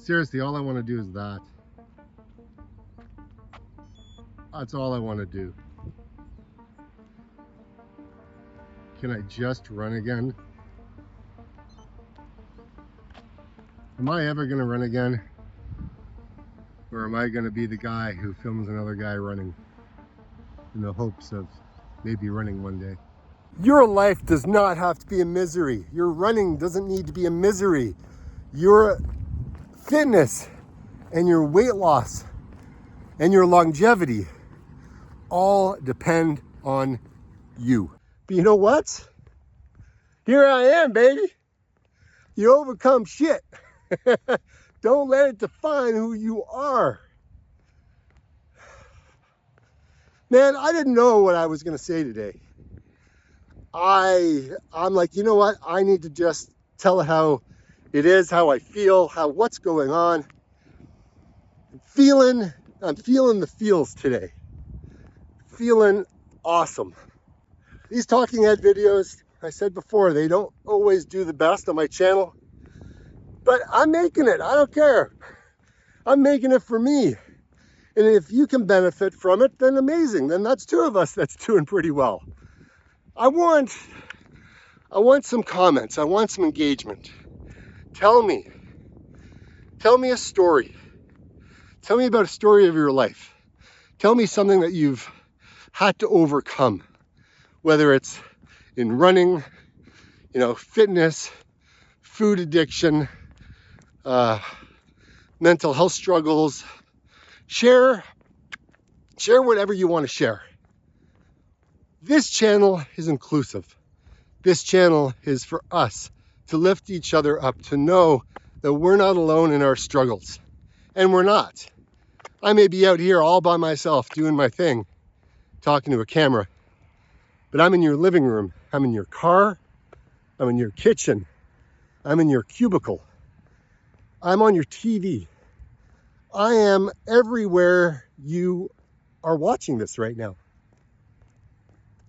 Seriously, all I want to do is that. That's all I want to do. Can I just run again? Am I ever going to run again? Or am I going to be the guy who films another guy running in the hopes of maybe running one day? Your life does not have to be a misery. Your running doesn't need to be a misery. Your fitness and your weight loss and your longevity all depend on you. But you know what? Here I am, baby. You overcome shit. Don't let it define who you are. Man, I didn't know what I was going to say today. I'm like, you know what? I need to just tell how it is, how I feel, what's going on. I'm feeling the feels today. Feeling awesome. These talking head videos, I said before, they don't always do the best on my channel, but I'm making it. I don't care. I'm making it for me. And if you can benefit from it, then amazing. Then that's two of us that's doing pretty well. I want some comments. I want some engagement. Tell me a story. Tell me about a story of your life. Tell me something that you've had to overcome, whether it's in running, fitness, food addiction, mental health struggles. Share whatever you want to share. This channel is inclusive. This channel is for us to lift each other up, to know that we're not alone in our struggles. And we're not. I may be out here all by myself doing my thing, talking to a camera, but I'm in your living room, I'm in your car, I'm in your kitchen, I'm in your cubicle, I'm on your TV. I am everywhere you are watching this right now.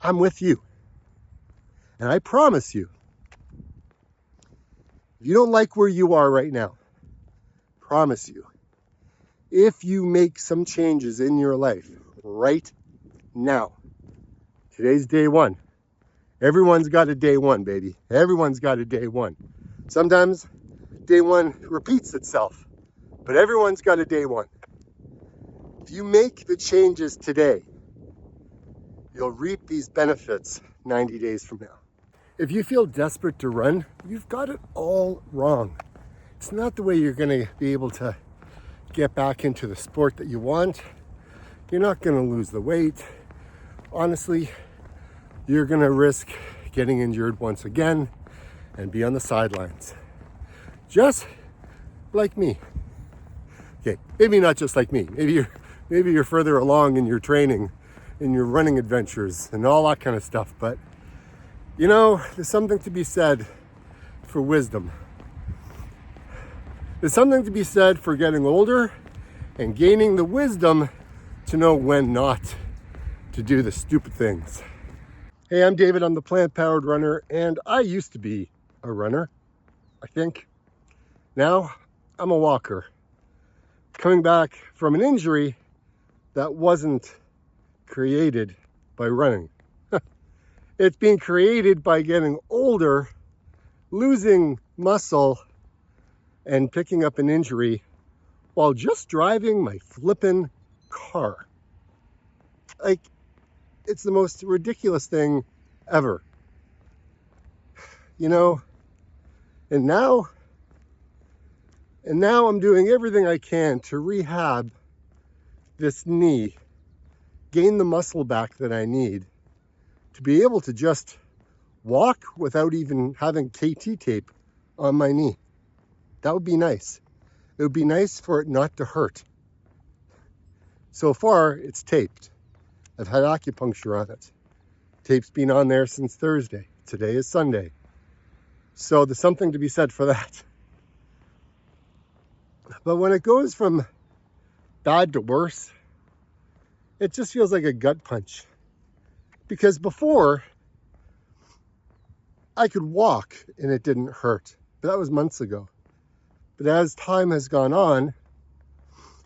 I'm with you. And I promise you, if you don't like where you are right now, promise you, if you make some changes in your life right now, today's day one. Everyone's got a day one, baby. Everyone's got a day one. Sometimes day one repeats itself, but everyone's got a day one. If you make the changes today, you'll reap these benefits 90 days from now. If you feel desperate to run, you've got it all wrong. It's not the way you're going to be able to get back into the sport that you want. You're not going to lose the weight. Honestly, you're going to risk getting injured once again and be on the sidelines. Just like me. Okay, maybe not just like me. Maybe you're further along in your training, in your running adventures and all that kind of stuff. But there's something to be said for wisdom. There's something to be said for getting older and gaining the wisdom to know when not to do the stupid things. Hey, I'm David. I'm the plant-powered runner, and I used to be a runner, I think. Now I'm a walker. Coming back from an injury that wasn't created by running. It's being created by getting older, losing muscle, and picking up an injury while just driving my flippin' car. Like, it's the most ridiculous thing ever. And now I'm doing everything I can to rehab this knee, gain the muscle back that I need to be able to just walk without even having KT tape on my knee. That would be nice. It would be nice for it not to hurt. So far, it's taped. I've had acupuncture on it. Tape's been on there since Thursday. Today is Sunday. So there's something to be said for that. But when it goes from bad to worse, it just feels like a gut punch. Because before, I could walk and it didn't hurt. But that was months ago. But as time has gone on,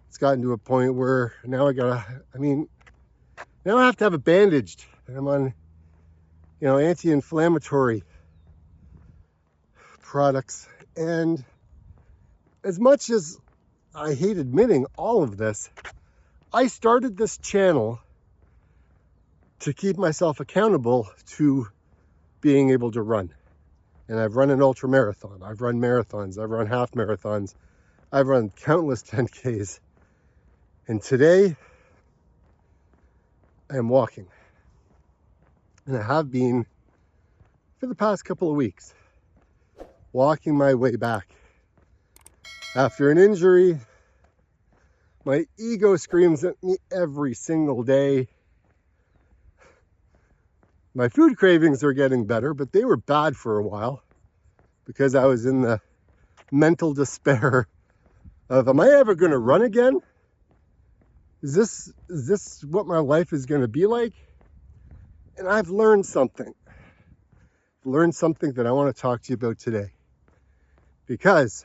it's gotten to a point where now now I have to have it bandaged. I'm on, anti-inflammatory products. And as much as I hate admitting all of this, I started this channel to keep myself accountable to being able to run. And I've run an ultramarathon, I've run marathons, I've run half marathons, I've run countless 10Ks. And today, I am walking. And I have been for the past couple of weeks, walking my way back. After an injury, my ego screams at me every single day. My food cravings are getting better, but they were bad for a while because I was in the mental despair of, am I ever going to run again? Is this what my life is going to be like? And I've learned something. Learned something that I want to talk to you about today. Because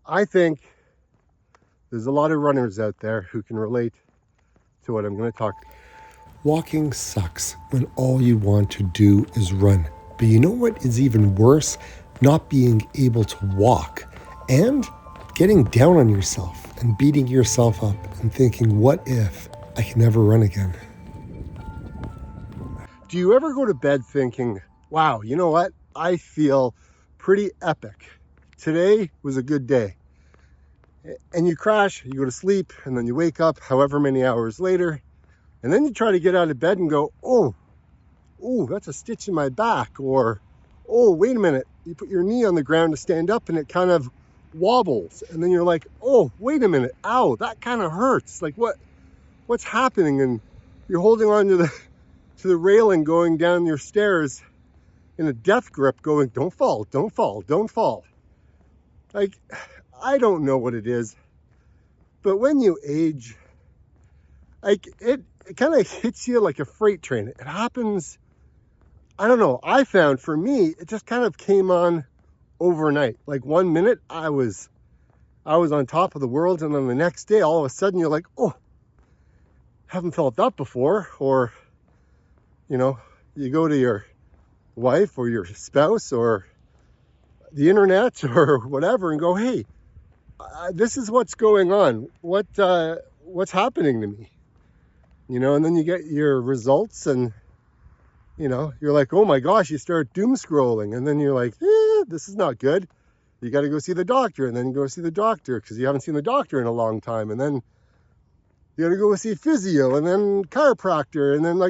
I think there's a lot of runners out there who can relate to what I'm going to talk about. Walking sucks when all you want to do is run. But you know what is even worse? Not being able to walk and getting down on yourself and beating yourself up and thinking, what if I can never run again? Do you ever go to bed thinking, wow, you know what? I feel pretty epic. Today was a good day. And you crash, you go to sleep, and then you wake up however many hours later, and then you try to get out of bed and go, oh, that's a stitch in my back, or, oh, wait a minute, you put your knee on the ground to stand up and it kind of wobbles, and then you're like, oh, wait a minute, ow, that kind of hurts. Like what's happening? And you're holding on to the railing going down your stairs in a death grip going, don't fall, don't fall, don't fall. Like, I don't know what it is, but when you age, like it kind of hits you like a freight train. It happens, I don't know, I found for me, it just kind of came on overnight. Like 1 minute I was on top of the world, and then the next day all of a sudden you're like, oh, haven't felt that before. Or, you go to your wife or your spouse or the internet or whatever and go, hey, this is what's going on. What's happening to me? And then you get your results and, you're like, oh my gosh, you start doom scrolling. And then you're like, this is not good. You got to go see the doctor, and then you go see the doctor because you haven't seen the doctor in a long time. And then you got to go see physio and then chiropractor. And then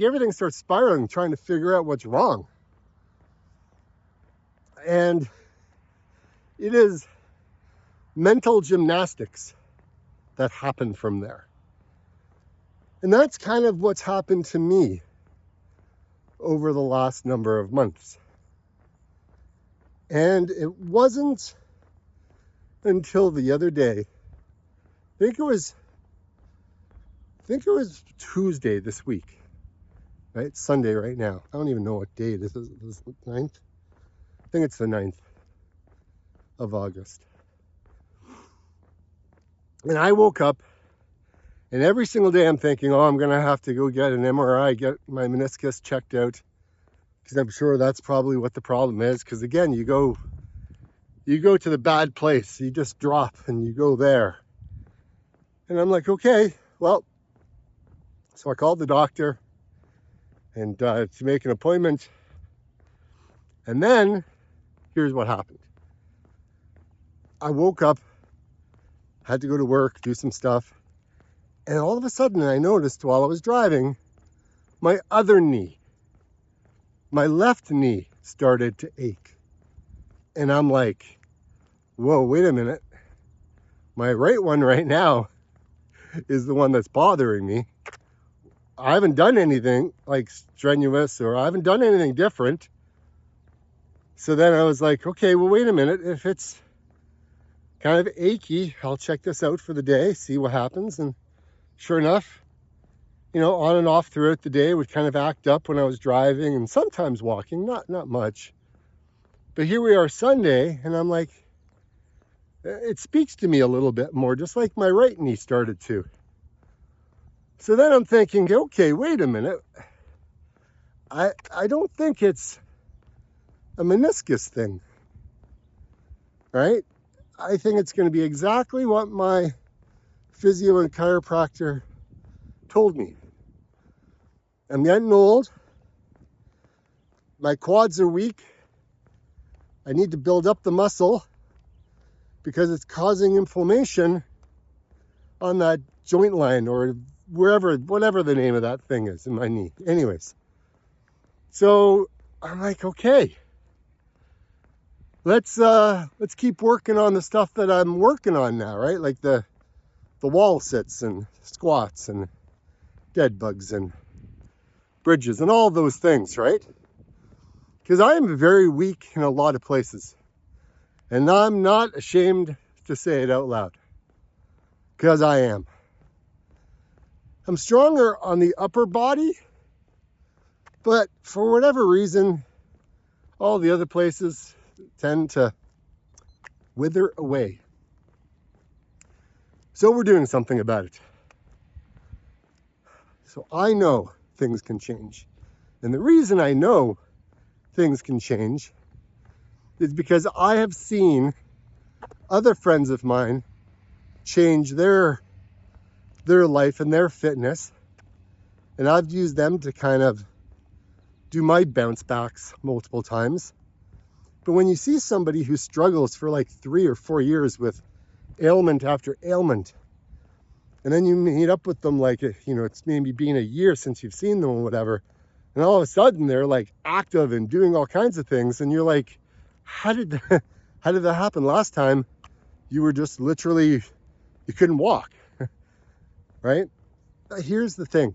everything starts spiraling, trying to figure out what's wrong. And it is mental gymnastics that happen from there. And that's kind of what's happened to me over the last number of months. And it wasn't until the other day, I think it was Tuesday this week, right? It's Sunday right now. I don't even know what day this is. This is the 9th? I think it's the 9th of August. And I woke up, and every single day I'm thinking, oh, I'm going to have to go get an MRI, get my meniscus checked out, because I'm sure that's probably what the problem is. Because again, you go to the bad place, you just drop and you go there. And I'm like, okay, well, so I called the doctor and to make an appointment. And then here's what happened. I woke up, had to go to work, do some stuff. And all of a sudden I noticed while I was driving, my other knee, my left knee started to ache. And I'm like, whoa, wait a minute. My right one right now is the one that's bothering me. I haven't done anything like strenuous, or I haven't done anything different. So then I was like, okay, well, wait a minute. If it's kind of achy, I'll check this out for the day, see what happens. And sure enough, on and off throughout the day, it would kind of act up when I was driving and sometimes walking, not much. But here we are Sunday, and I'm like, it speaks to me a little bit more, just like my right knee started to. So then I'm thinking, okay, wait a minute. I don't think it's a meniscus thing, right? I think it's going to be exactly what my physio and chiropractor told me. I'm getting old. My quads are weak. I need to build up the muscle because it's causing inflammation on that joint line or wherever, whatever the name of that thing is in my knee. Anyways, so I'm like, okay, let's keep working on the stuff that I'm working on now, right? Like the wall sits and squats and dead bugs and bridges and all those things, right? Because I am very weak in a lot of places. And I'm not ashamed to say it out loud. Because I am. I'm stronger on the upper body, but for whatever reason, all the other places tend to wither away. So we're doing something about it. So I know things can change. And the reason I know things can change is because I have seen other friends of mine change their life and their fitness, and I've used them to kind of do my bounce backs multiple times. But when you see somebody who struggles for like 3 or 4 years with ailment after ailment, and then you meet up with them like, it's maybe been a year since you've seen them or whatever, and all of a sudden they're like active and doing all kinds of things, and you're like, how did that happen? Last time you were just literally, you couldn't walk, right? Here's the thing.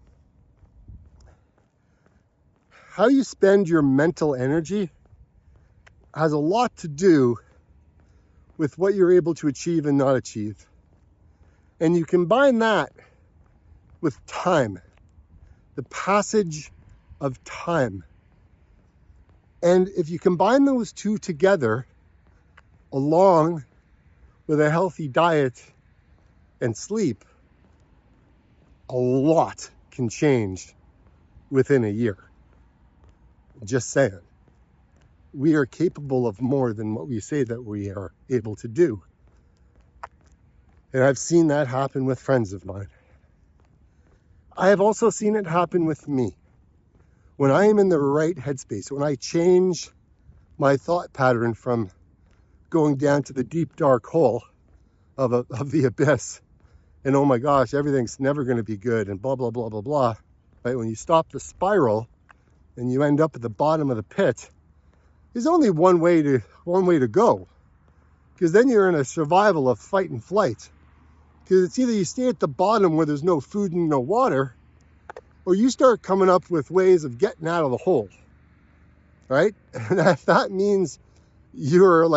How you spend your mental energy has a lot to do with what you're able to achieve and not achieve. And you combine that with time, the passage of time. And if you combine those two together, along with a healthy diet and sleep, a lot can change within a year. Just saying. We are capable of more than what we say that we are able to do. And I've seen that happen with friends of mine. I have also seen it happen with me. When I am in the right headspace, when I change my thought pattern from going down to the deep dark hole of the abyss, and oh my gosh, everything's never going to be good, and blah, blah, blah, blah, blah, right? When you stop the spiral and you end up at the bottom of the pit, there's only one way to go. Because then you're in a survival of fight and flight. Because it's either you stay at the bottom where there's no food and no water, or you start coming up with ways of getting out of the hole, right? And if that means you're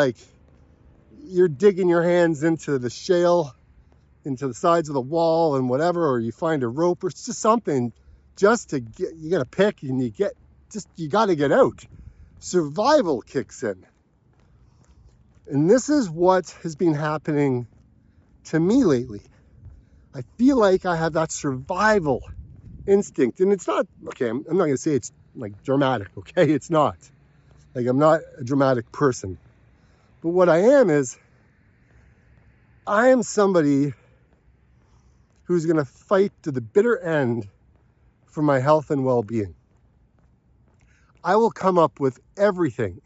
digging your hands into the shale, into the sides of the wall and whatever, or you find a rope or it's just something just to get, you got to pick and you got to get out. Survival kicks in. And this is what has been happening to me lately. I feel like I have that survival instinct, and it's not, okay, I'm not going to say it's like dramatic, okay? It's not. Like, I'm not a dramatic person. But what I am is, I am somebody who's going to fight to the bitter end for my health and well-being. I will come up with everything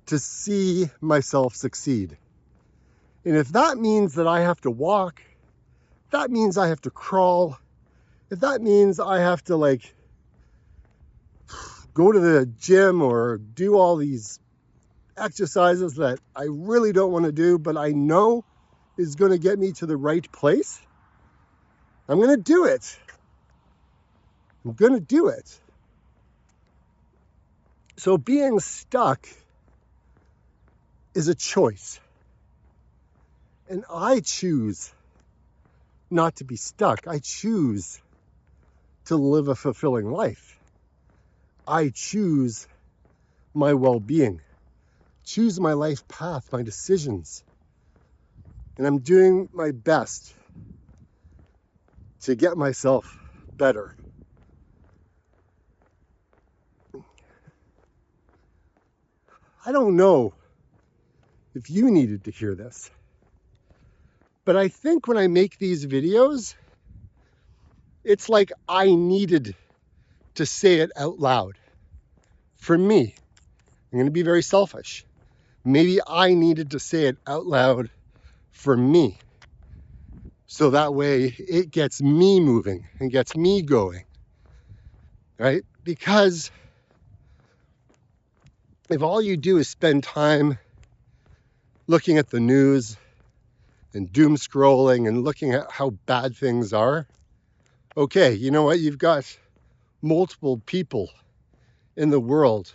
to see myself succeed. And if that means that I have to walk, if that means I have to crawl, if that means I have to go to the gym or do all these exercises that I really don't want to do, but I know is going to get me to the right place, I'm going to do it. I'm going to do it. So being stuck is a choice. And I choose not to be stuck. I choose to live a fulfilling life. I choose my well-being. choose my life path, my decisions. And I'm doing my best to get myself better. I don't know if you needed to hear this, but I think when I make these videos, it's like I needed to say it out loud. For me, I'm going to be very selfish. Maybe I needed to say it out loud for me. So that way it gets me moving and gets me going, right? Because if all you do is spend time looking at the news and doom scrolling and looking at how bad things are, okay, you know what? You've got multiple people in the world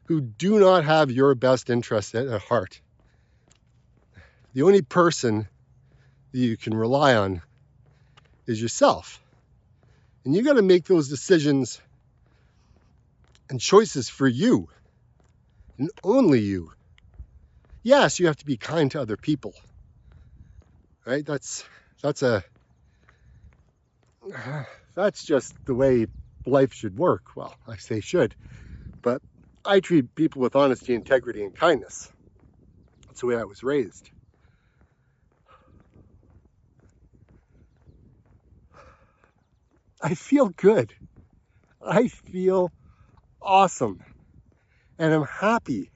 who do not have your best interest at heart. The only person that you can rely on is yourself. And you got to make those decisions and choices for you and only you. Yes, you have to be kind to other people, right? That's just the way life should work. Well, I say should, but I treat people with honesty, integrity, and kindness. That's the way I was raised. I feel good. I feel awesome. And I'm happy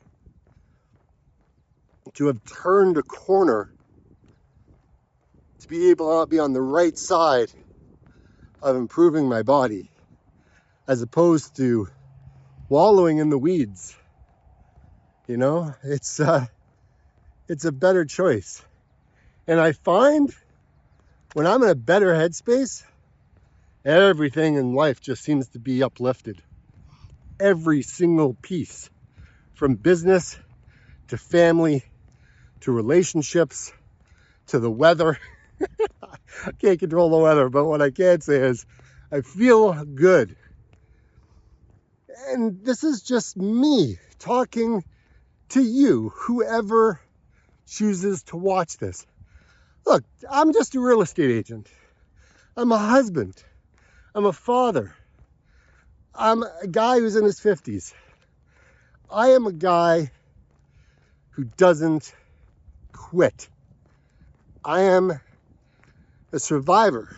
to have turned a corner, to be able to be on the right side of improving my body, as opposed to wallowing in the weeds. You know, it's a better choice. And I find when I'm in a better headspace, everything in life just seems to be uplifted. Every single piece, from business to family to relationships to the weather. I can't control the weather, but what I can say is I feel good. And this is just me talking to you, whoever chooses to watch this. Look, I'm just a real estate agent. I'm a husband. I'm a father. I'm a guy who's in his 50s. I am a guy who doesn't quit. I am a survivor.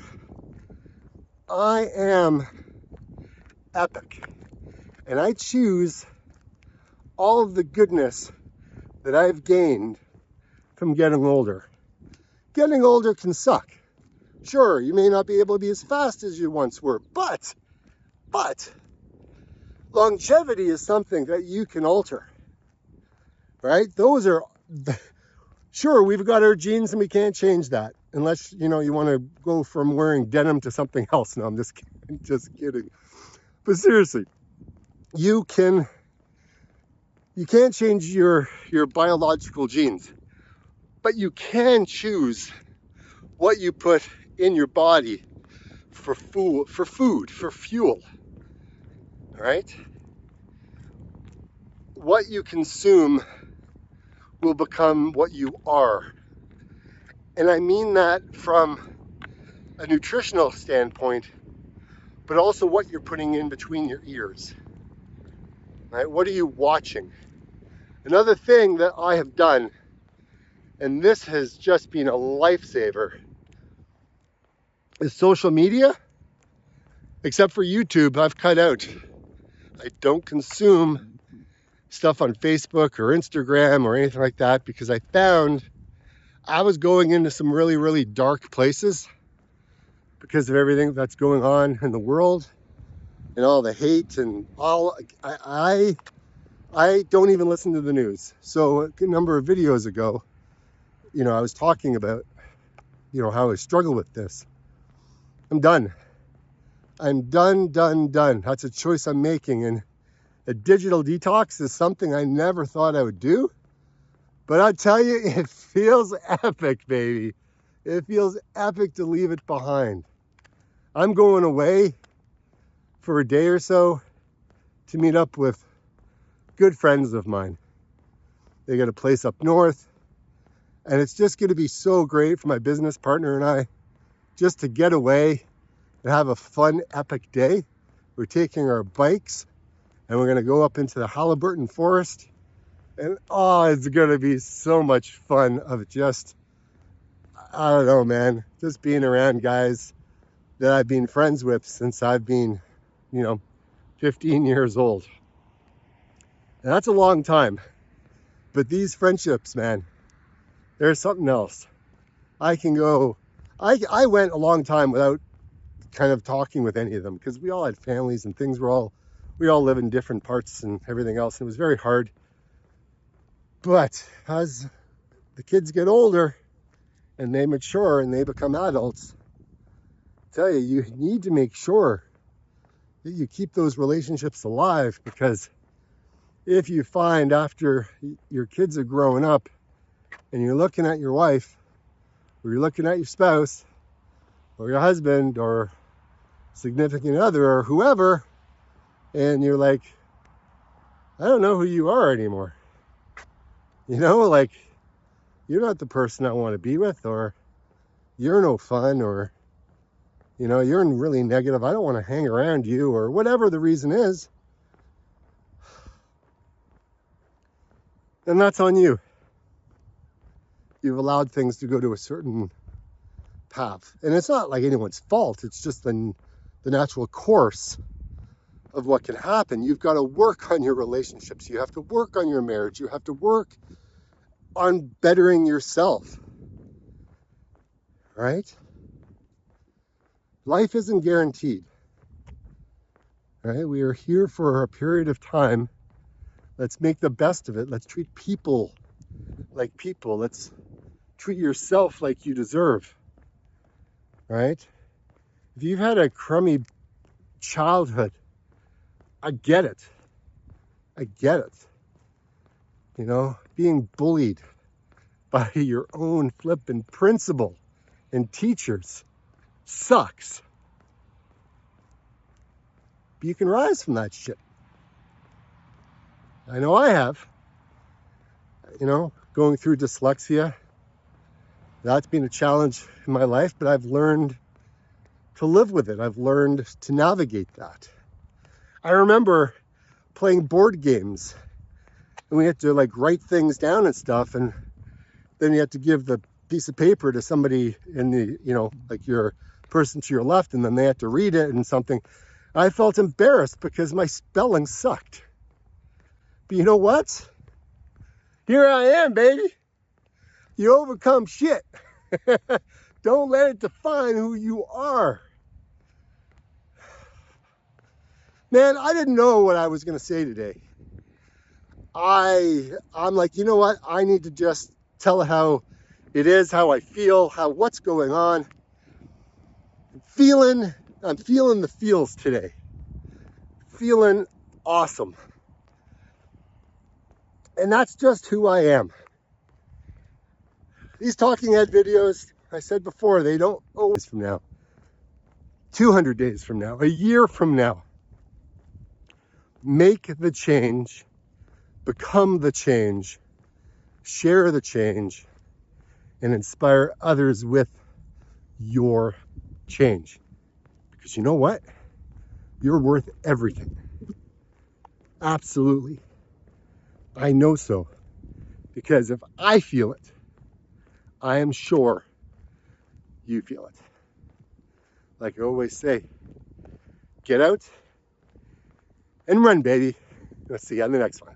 I am epic. And I choose all of the goodness that I've gained from getting older. Getting older can suck. Sure, you may not be able to be as fast as you once were, but longevity is something that you can alter, right? Those are, sure, we've got our genes and we can't change that unless, you know, you want to go from wearing denim to something else. No, I'm just kidding. But seriously, you can't change your biological genes, but you can choose what you put in your body for food, for fuel, all right? What you consume will become what you are. And I mean that from a nutritional standpoint, but also what you're putting in between your ears, right? What are you watching? Another thing that I have done, and this has just been a lifesaver, is social media. Except for YouTube, I've cut out. I don't consume stuff on Facebook or Instagram or anything like that because I found I was going into some really, really dark places because of everything that's going on in the world and all the hate and all. I don't even listen to the news. So a number of videos ago, you know, I was talking about, you know, how I struggle with this. I'm done. I'm done. That's a choice I'm making. And a digital detox is something I never thought I would do. But I tell you, it feels epic, baby. It feels epic to leave it behind. I'm going away for a day or so to meet up with good friends of mine. They got a place up north. And it's just going to be so great for my business partner and I just to get away and have a fun, epic day. We're taking our bikes and we're going to go up into the Halliburton forest. And oh, it's going to be so much fun of just, I don't know, man, just being around guys that I've been friends with since I've been, 15 years old. And that's a long time. But these friendships, man, there's something else. I went a long time without kind of talking with any of them because we all had families and things. We all live in different parts and everything else. And it was very hard. But as the kids get older and they mature and they become adults, I tell you, you need to make sure that you keep those relationships alive, because if you find after your kids are growing up and you're looking at your wife or you're looking at your spouse or your husband or significant other or whoever, and you're like, I don't know who you are anymore. Like, you're not the person I want to be with, or you're no fun, or, you're really negative. I don't want to hang around you, or whatever the reason is. And that's on you. You've allowed things to go to a certain path. And it's not like anyone's fault. It's just the natural course of what can happen. You've got to work on your relationships. You have to work on your marriage. You have to work on bettering yourself. Right? Life isn't guaranteed. Right? We are here for a period of time. Let's make the best of it. Let's treat people like people. Let's treat yourself like you deserve. Right? If you've had a crummy childhood, I get it. I get it. Being bullied by your own flippin' principal and teachers sucks. But you can rise from that shit. I know I have. Going through dyslexia, that's been a challenge in my life, but I've learned to live with it. I've learned to navigate that. I remember playing board games, and we had to write things down and stuff, and then you had to give the piece of paper to somebody in the, your person to your left, and then they had to read it and something. I felt embarrassed because my spelling sucked. But you know what? Here I am, baby. You overcome shit. Don't let it define who you are. Man, I didn't know what I was going to say today. I'm like, you know what? I need to just tell how it is, how I feel, what's going on. I'm feeling the feels today. Feeling awesome. And that's just who I am. These talking head videos, I said before, they don't always from now. 200 days from now, a year from now. Make the change, become the change, share the change, and inspire others with your change. Because you know what? You're worth everything. Absolutely. I know so. Because if I feel it, I am sure you feel it. Like I always say, get out and run, baby. Let's see you on the next one.